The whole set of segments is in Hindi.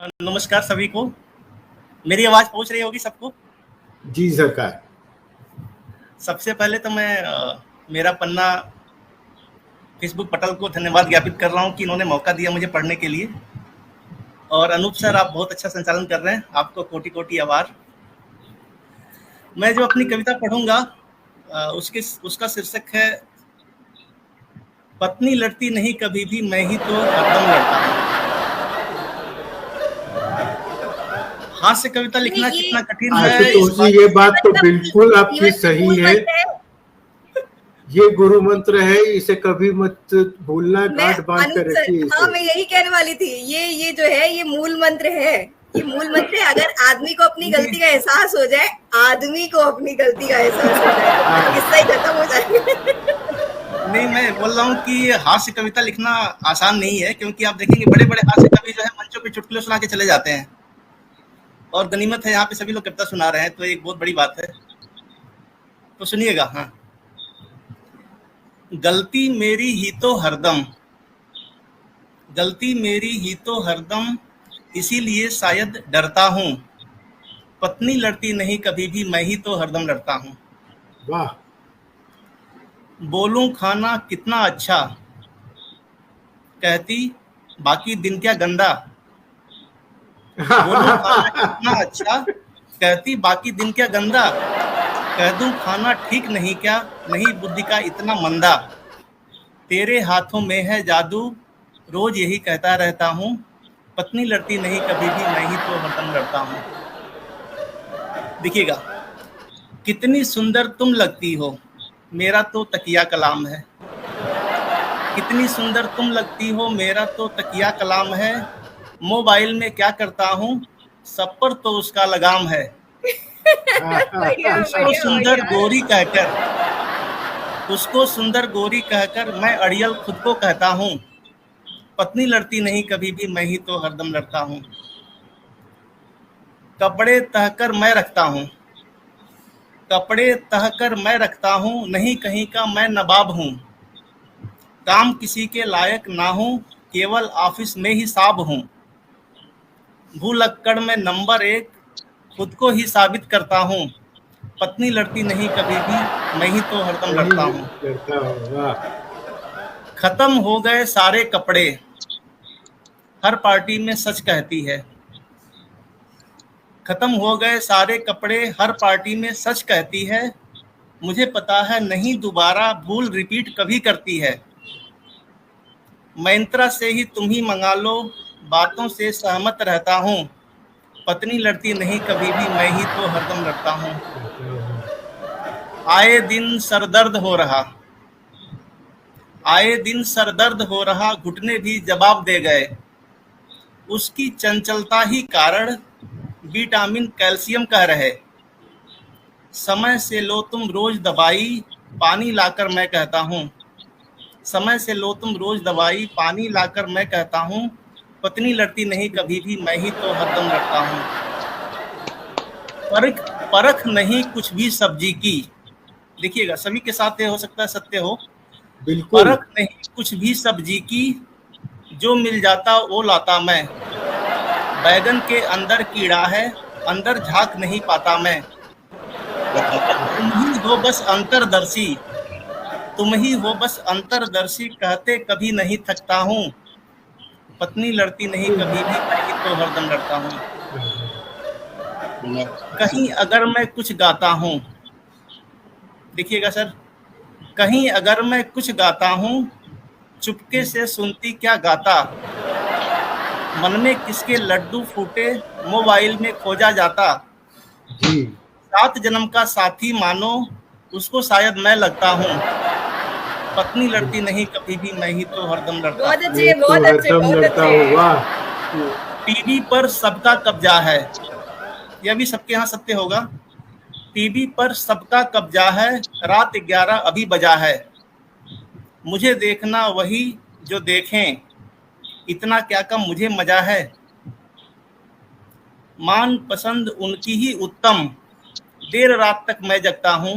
नमस्कार सभी को। मेरी आवाज पहुंच रही होगी सबको? जी सरकार। सबसे पहले तो मैं मेरा पन्ना फेसबुक पटल को धन्यवाद ज्ञापित कर रहा हूं कि इन्होंने मौका दिया मुझे पढ़ने के लिए। और अनूप सर, आप बहुत अच्छा संचालन कर रहे हैं, आपको कोटि कोटि आभार। मैं जो अपनी कविता पढ़ूंगा उसके उसका शीर्षक है पत्नी लड़ती नहीं कभी भी, मैं ही तो हरदम लड़ता हूँ। हास्य कविता लिखना कितना कठिन है इस आशुतोष जी, बात ये बात तो बिल्कुल आपकी सही है। ये गुरु मंत्र है, इसे कभी मत भूलना, गांठ बांध कर रखिए इसे। हाँ, मैं यही कहने वाली थी। ये जो है ये मूल मंत्र है। ये मूल मंत्र है। अगर आदमी को अपनी गलती का एहसास हो जाए, आदमी को अपनी गलती का एहसास हो जाए तो किस्सा ही खत्म हो जाएगा। नहीं, मैं बोल रहा हूँ कि हास्य कविता लिखना आसान नहीं है, क्योंकि आप देखेंगे बड़े बड़े हास्य कवि जो है मंचों पे चुटकुले सुना के चले जाते हैं। और गनीमत है यहाँ पे सभी लोग कविता सुना रहे हैं, तो एक बहुत बड़ी बात है। तो सुनिएगा। हाँ, गलती मेरी ही तो हरदम, गलती मेरी ही तो हरदम, इसीलिए शायद डरता हूँ। पत्नी लड़ती नहीं कभी भी, मैं ही तो हरदम लड़ता हूँ। वाह। बोलूं खाना कितना अच्छा, कहती बाकी दिन क्या गंदा। बोलूं खाना कितना अच्छा, कहती बाकी दिन क्या गंदा। कह दूं खाना ठीक नहीं क्या, नहीं बुद्धि का इतना मंदा। तेरे हाथों में है जादू, रोज यही कहता रहता हूँ। पत्नी लड़ती नहीं कभी भी, मैं ही तो हरदम लड़ता हूँ। देखिएगा, कितनी सुंदर तुम लगती हो, मेरा तो तकिया कलाम है। कितनी सुंदर तुम लगती हो, मेरा तो तकिया कलाम है। मोबाइल में क्या करता हूँ, सब पर तो उसका लगाम है। उसको सुंदर गोरी कहकर, उसको सुंदर गोरी कहकर मैं अड़ियल खुद को कहता हूँ। पत्नी लड़ती नहीं कभी भी, मैं ही तो हरदम लड़ता हूँ। कपड़े तहकर मैं रखता हूँ, कपड़े तहकर मैं रखता हूँ, नहीं कहीं का मैं नवाब हूँ। काम किसी के लायक ना हूँ, केवल ऑफिस में ही साब हूँ। भूलक्कड़ में नंबर 1, खुद को ही साबित करता हूँ। पत्नी लड़ती नहीं कभी भी, मैं ही तो हरदम लड़ता हूँ। खत्म हो गए सारे कपड़े, हर पार्टी में सच कहती है। खत्म हो गए सारे कपड़े, हर पार्टी में सच कहती है। मुझे पता है नहीं दोबारा भूल रिपीट कभी करती है। मंत्रा से ही तुम ही मंगा लो, बातों से सहमत रहता हूँ। पत्नी लड़ती नहीं कभी भी, मैं ही तो हरदम लड़ता हूँ। आए दिन सरदर्द हो रहा, आए दिन सरदर्द हो रहा, घुटने भी जवाब दे गए। उसकी चंचलता ही कारण विटामिन कैल्शियम कह रहे। समय से लो तुम रोज दवाई, पानी लाकर मैं कहता हूँ। समय से लो तुम रोज दवाई, पानी लाकर मैं कहता हूँ। पत्नी लड़ती नहीं कभी भी, मैं ही तो हरदम लड़ता हूँ। परख परख नहीं कुछ भी सब्जी की, देखिएगा सभी के साथ ये हो सकता है सत्य हो। बिल्कुल। परख नहीं कुछ भी सब्जी की, जो मिल जाता वो लाता मैं। बैगन के अंदर कीड़ा है, अंदर झांक नहीं पाता मैं। तुम ही हो बस अंतरदर्शी, तुम ही हो बस अंतरदर्शी, कहते कभी नहीं थकता हूँ। पत्नी लड़ती नहीं कभी भी, मैं ही तो हरदम लड़ता हूँ। कहीं अगर मैं कुछ गाता हूँ, देखिएगा सर, कहीं अगर मैं कुछ गाता हूँ, चुपके से सुनती क्या गाता। मन में किसके लड्डू फूटे, मोबाइल में खोजा जाता। जी। 7 जन्म का साथी मानो, उसको शायद मैं लगता हूँ। पत्नी लड़ती नहीं कभी भी, मैं ही तो हरदम लड़ता हूँ। बहुत अच्छे, बहुत अच्छे, बहुत अच्छे। वाह। टीवी पर सबका कब्जा है, यह भी सबके यहाँ सत्य होगा। टीवी पर सबका कब्जा है, रात 11 अभी बजा है। मुझे देखना वही जो देखें, इतना क्या कम मुझे मजा है। मान पसंद उनकी ही उत्तम, देर रात तक मैं जगता हूँ।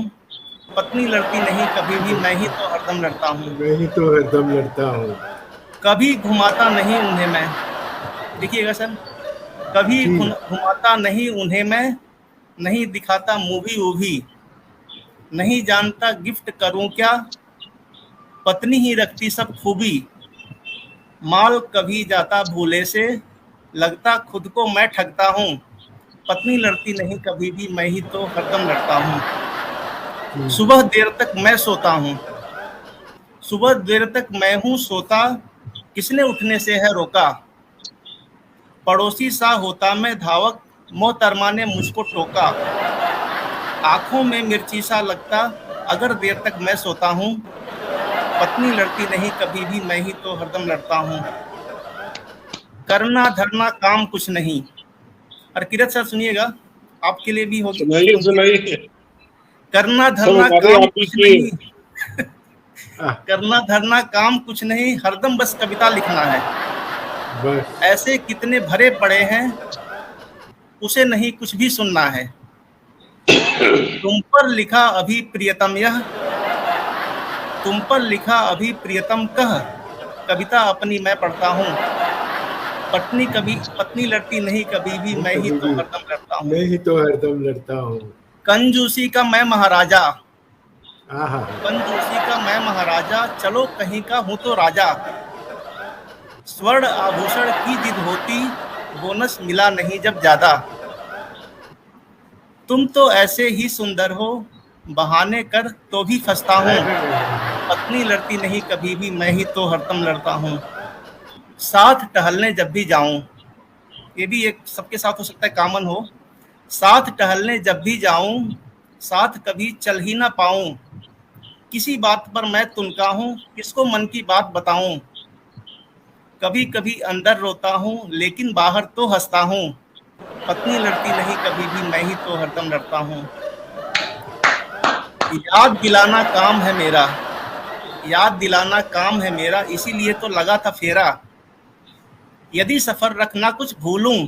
पत्नी लड़ती नहीं कभी भी, मैं ही तो हरदम लड़ता हूँ। मैं ही तो हरदम लड़ता हूँ। कभी घुमाता नहीं उन्हें मैं, देखिएगा सर, कभी घुमाता नहीं उन्हें मैं, नहीं दिखाता मूवी वूवी, नहीं जानता गिफ्ट करूं क्या, पत्नी ही रखती सब खूबी, माल कभी जाता भूले से, लगता खुद को मैं ठगता हूँ, पत्नी लड़ती नहीं कभी भी, मैं ही तो हरदम लड़ता हूँ। सुबह देर तक मैं सोता हूँ, सुबह देर तक मैं हूँ सोता, किसने उठने से है रोका, पड़ोसी सा होता मैं धावक, मोहतरमा ने मुझको टोका, आंखों में मिर्ची सा लगता अगर देर तक मैं सोता हूँ, पत्नी लड़ती नहीं कभी भी, मैं ही तो हरदम लड़ता हूँ। करना धरना काम कुछ नहीं। और किरत सर सुनिएगा, आपके लिए भी होगी। सुनाइए। करना धरना काम कुछ नहीं, करना धरना काम कुछ नहीं, हरदम बस कविता लिखना है। बस ऐसे कितने भरे पड़े हैं, उसे नहीं कुछ भी सुनना है। तुम पर लिखा अभी प्रियतम यह, तुम पर लिखा अभी प्रियतम कह, कविता अपनी मैं पढ़ता हूँ, पत्नी लड़ती नहीं कभी भी, मैं ही तो हरदम लड़ता हूँ। मैं ही तो हरदम लड़ता हूँ। कंजूसी का मैं महाराजा, आहा, कंजूसी का मैं महाराजा, चलो कहीं का हूँ तो राजा, स्वर्ण आभूषण की जिद होती, बोनस मिला नहीं जब ज्यादा, तुम तो ऐसे ही सुंदर हो, बहाने कर तो भी फंसता हूँ, पत्नी लड़ती नहीं कभी भी, मैं ही तो हरदम लड़ता हूँ। साथ टहलने जब भी जाऊं, ये भी एक सबके साथ हो सकता है, कॉमन हो। साथ टहलने जब भी जाऊं, साथ कभी चल ही ना पाऊं, किसी बात पर मैं तुनका हूं, किसको मन की बात बताऊं, कभी कभी अंदर रोता हूं लेकिन बाहर तो हंसता हूं, पत्नी लड़ती नहीं कभी भी, मैं ही तो हरदम लड़ता हूं। याद दिलाना काम है मेरा, याद दिलाना काम है मेरा, इसीलिए तो लगा था फेरा, यदि सफर रखना कुछ भूलूं,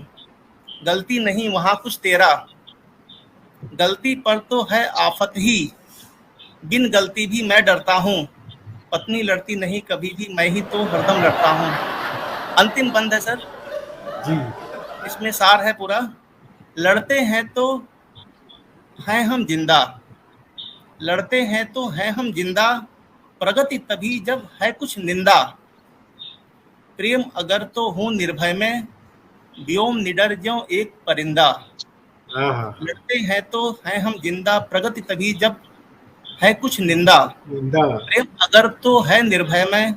गलती नहीं वहां कुछ तेरा, गलती पर तो है आफत ही, बिन गलती भी मैं डरता हूँ, पत्नी लड़ती नहीं कभी भी, मैं ही तो हरदम लड़ता हूँ। अंतिम बंद है सर जी, इसमें सार है पूरा। लड़ते हैं तो हैं हम जिंदा, लड़ते हैं तो हैं हम जिंदा, प्रगति तभी जब है कुछ निंदा, प्रेम अगर तो हूँ निर्भय में, व्योम निडर ज्यों एक परिंदा, लड़ते हैं तो हैं हम जिंदा, प्रगति तभी जब है कुछ निंदा, प्रेम अगर तो है निर्भय में,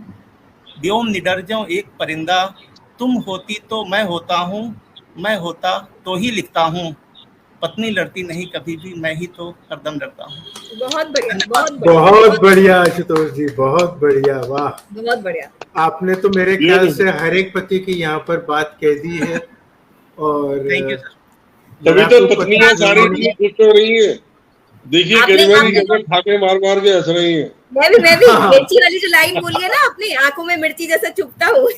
व्योम निडर ज्यों एक परिंदा, तुम होती तो मैं होता हूँ, मैं होता तो ही लिखता हूँ, पत्नी लड़ती नहीं कभी भी, मैं ही तो हरदम लड़ता हूँ। बहुत बढ़िया, बहुत बढ़िया आशुतोष जी, बहुत बढ़िया, वाह, बहुत बढ़िया। आपने तो मेरे ख्याल से हर एक पति की यहाँ पर बात कह दी है। और थैंक यू सर। तभी तो पत्नियां सारी खुश हो रही है। देखिए गरिमा जी कैसे ठाके मार मार के हंस रही है। मैं भी मिर्ची वाली जो लाइन बोली है ना आपने, आंखों में मिर्ची जैसा चुभता हूँ।